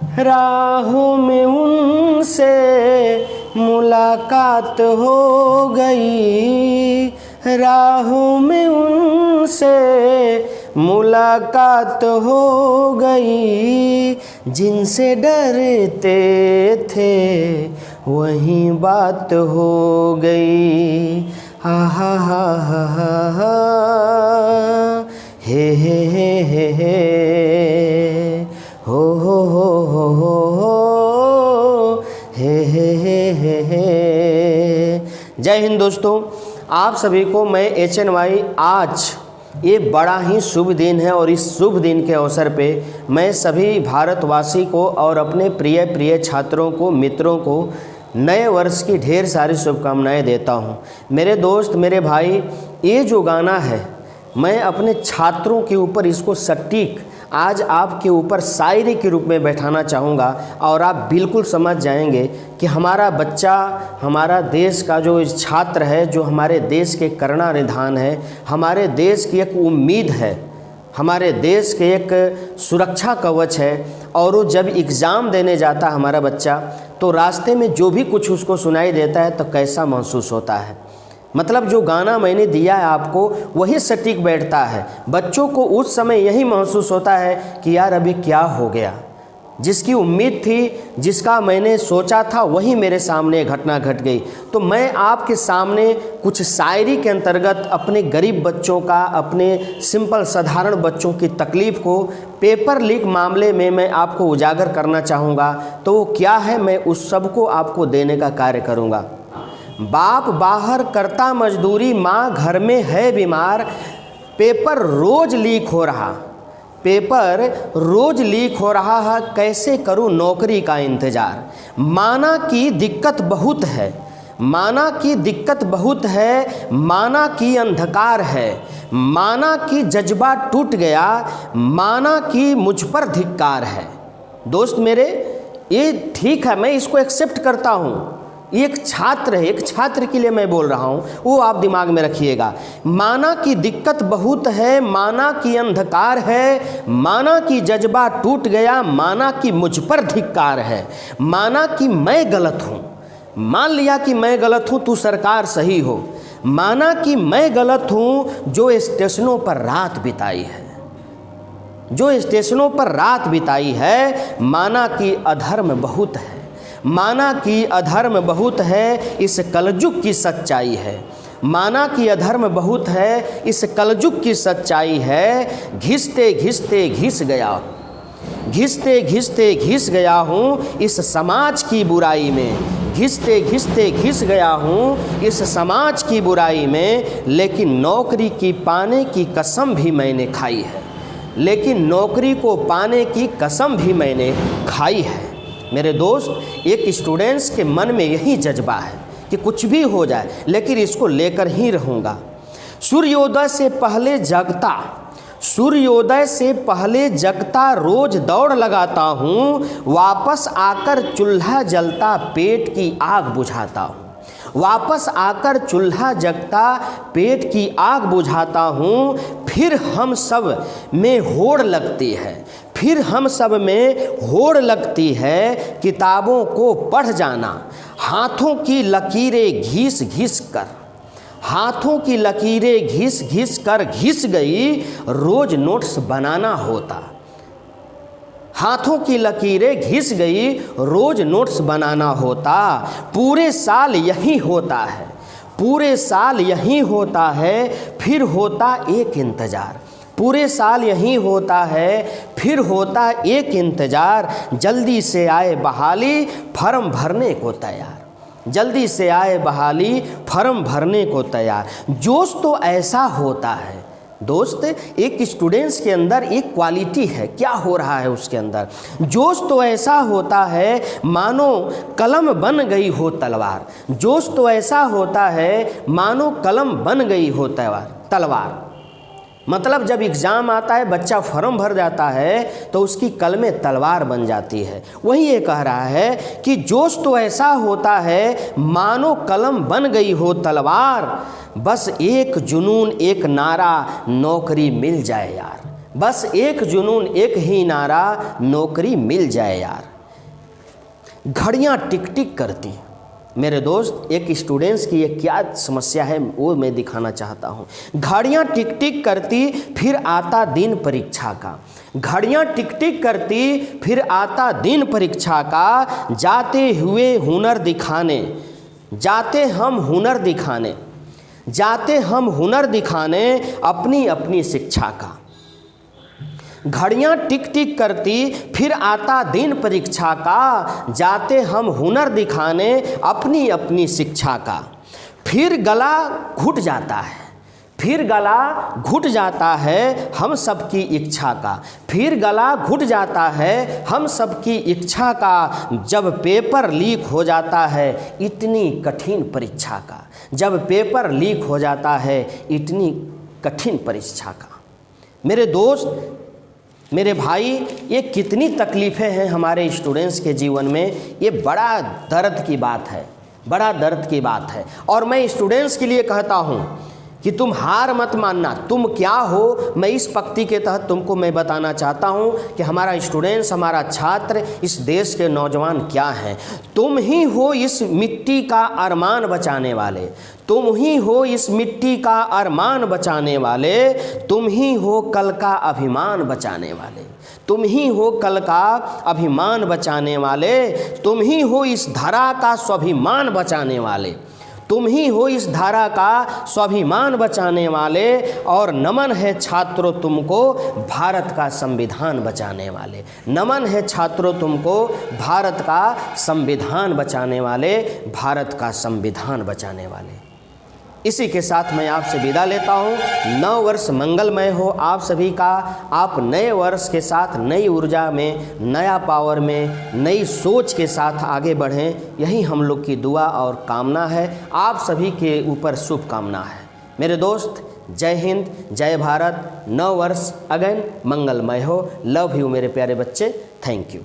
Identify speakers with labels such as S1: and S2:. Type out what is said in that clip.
S1: राहों में उनसे मुलाकात हो गई, राहों में उनसे मुलाकात हो गई, जिनसे डरते थे वहीं बात हो गई। हा हा हा हा हा हा, हे हो हे। जय हिंद दोस्तों, आप सभी को मैं HNY आज ये बड़ा ही शुभ दिन है और इस शुभ दिन के अवसर पे मैं सभी भारतवासी को और अपने प्रिय छात्रों को, मित्रों को नए वर्ष की ढेर सारी शुभकामनाएं देता हूं। मेरे दोस्त, मेरे भाई, ये जो गाना है मैं अपने छात्रों के ऊपर इसको सटीक आज आपके ऊपर शायरी के रूप में बैठाना चाहूँगा और आप बिल्कुल समझ जाएंगे कि हमारा बच्चा, हमारा देश का जो छात्र है, जो हमारे देश के करना निधान है, हमारे देश की एक उम्मीद है, हमारे देश के एक सुरक्षा कवच है, और वो जब एग्ज़ाम देने जाता है हमारा बच्चा, तो रास्ते में जो भी कुछ उसको सुनाई देता है तो कैसा महसूस होता है। मतलब जो गाना मैंने दिया है आपको वही सटीक बैठता है। बच्चों को उस समय यही महसूस होता है कि यार अभी क्या हो गया, जिसकी उम्मीद थी, जिसका मैंने सोचा था वही मेरे सामने घटना घट गई। तो मैं आपके सामने कुछ शायरी के अंतर्गत अपने गरीब बच्चों का, अपने सिंपल साधारण बच्चों की तकलीफ़ को पेपर लीक मामले में मैं आपको उजागर करना चाहूँगा। तो वो क्या है, मैं उस सब को आपको देने का कार्य करूँगा। बाप बाहर करता मजदूरी, माँ घर में है बीमार, पेपर रोज़ लीक हो रहा, पेपर रोज़ लीक हो रहा है, कैसे करूँ नौकरी का इंतज़ार। माना की दिक्कत बहुत है, माना की दिक्कत बहुत है, माना की अंधकार है, माना की जज्बा टूट गया, माना की मुझ पर धिक्कार है। दोस्त मेरे, ये ठीक है, मैं इसको एक्सेप्ट करता हूँ। एक छात्र है, एक छात्र के लिए मैं बोल रहा हूँ, वो आप दिमाग में रखिएगा। माना की दिक्कत बहुत है, माना की अंधकार है, माना की जज्बा टूट गया, माना कि मुझ पर धिक्कार है, माना कि मैं गलत हूँ, मान लिया कि मैं गलत हूँ, तू सरकार सही हो, माना कि मैं गलत हूँ, जो स्टेशनों पर रात बिताई है, जो स्टेशनों पर रात बिताई है, माना कि अधर्म बहुत है, माना कि अधर्म बहुत है, इस कलयुग की सच्चाई है, माना कि अधर्म बहुत है, इस कलयुग की सच्चाई है। घिसते घिसते घिस गया, घिसते घिसते घिस गया हूँ इस समाज की बुराई में, घिसते घिसते घिस गया हूँ इस समाज की बुराई में। लेकिन नौकरी की पाने की कसम भी मैंने खाई है, लेकिन नौकरी को पाने की कसम भी मैंने खाई है। मेरे दोस्त, एक स्टूडेंट्स के मन में यही जज्बा है कि कुछ भी हो जाए लेकिन इसको लेकर ही रहूँगा। सूर्योदय से पहले जगता, सूर्योदय से पहले जगता, रोज दौड़ लगाता हूँ, वापस आकर चूल्हा जलता पेट की आग बुझाता हूँ, वापस आकर चूल्हा जगता पेट की आग बुझाता हूँ। फिर हम सब में होड़ लगती है, फिर हम सब में होड़ लगती है, किताबों को पढ़ जाना, हाथों की लकीरें घिस घिस कर, हाथों की लकीरें घिस घिस कर घिस गई, रोज नोट्स बनाना होता, हाथों की लकीरें घिस गई, रोज नोट्स बनाना होता। पूरे साल यही होता है, पूरे साल यही होता है, फिर होता एक इंतज़ार, पूरे साल यही होता है, फिर होता एक इंतज़ार। जल्दी से आए बहाली, फॉर्म भरने को तैयार, जल्दी से आए बहाली, फॉर्म भरने को तैयार। जोश तो ऐसा होता है दोस्त, एक स्टूडेंट्स के अंदर एक क्वालिटी है, क्या हो रहा है उसके अंदर, जोश तो ऐसा होता है मानो कलम बन गई हो तलवार, जोश तो ऐसा होता है मानो कलम बन गई हो तलवार। मतलब जब एग्ज़ाम आता है, बच्चा फॉर्म भर जाता है तो उसकी कलमें तलवार बन जाती है। वही ये कह रहा है कि जोश तो ऐसा होता है मानो कलम बन गई हो तलवार, बस एक जुनून एक नारा, नौकरी मिल जाए यार, बस एक जुनून एक ही नारा, नौकरी मिल जाए यार। घड़ियाँ टिक टिक करती। मेरे दोस्त, एक स्टूडेंट्स की ये क्या समस्या है वो मैं दिखाना चाहता हूँ। घड़ियाँ टिक टिक करती, फिर आता दिन परीक्षा का। घड़ियाँ टिक टिक करती, फिर आता दिन परीक्षा का। जाते हुए हुनर दिखाने, जाते हम हुनर दिखाने, जाते हम हुनर दिखाने अपनी अपनी शिक्षा का। घड़ियाँ टिक टिक करती, फिर आता दिन परीक्षा का। जाते हम हुनर दिखाने अपनी अपनी शिक्षा का। फिर गला घुट जाता है, फिर गला घुट जाता है हम सबकी इच्छा का। फिर गला घुट जाता है हम सबकी इच्छा का। जब पेपर लीक हो जाता है इतनी कठिन परीक्षा का। जब पेपर लीक हो जाता है इतनी कठिन परीक्षा का। मेरे दोस्त, मेरे भाई, ये कितनी तकलीफ़ें हैं हमारे स्टूडेंट्स के जीवन में। ये बड़ा दर्द की बात है, बड़ा दर्द की बात है। और मैं स्टूडेंट्स के लिए कहता हूँ कि तुम हार मत मानना। तुम क्या हो, मैं इस पंक्ति के तहत तुमको मैं बताना चाहता हूँ कि हमारा स्टूडेंट्स, हमारा छात्र, इस देश के नौजवान क्या हैं। तुम ही हो इस मिट्टी का अरमान बचाने वाले। तुम ही हो इस मिट्टी का अरमान बचाने वाले। तुम ही हो कल का अभिमान बचाने वाले। तुम ही हो कल का अभिमान बचाने वाले। तुम ही हो इस धरा का स्वाभिमान बचाने वाले। तुम ही हो इस धारा का स्वाभिमान बचाने वाले। और नमन है छात्रों तुमको भारत का संविधान बचाने वाले। नमन है छात्रों तुमको भारत का संविधान बचाने वाले, भारत का संविधान बचाने वाले। इसी के साथ मैं आपसे विदा लेता हूँ। नव वर्ष मंगलमय हो आप सभी का। आप नए वर्ष के साथ नई ऊर्जा में, नया पावर में, नई सोच के साथ आगे बढ़ें, यही हम लोग की दुआ और कामना है। आप सभी के ऊपर शुभकामना है। मेरे दोस्त, जय हिंद, जय भारत। नव वर्ष अगेन मंगलमय हो। लव यू मेरे प्यारे बच्चे। Thank you.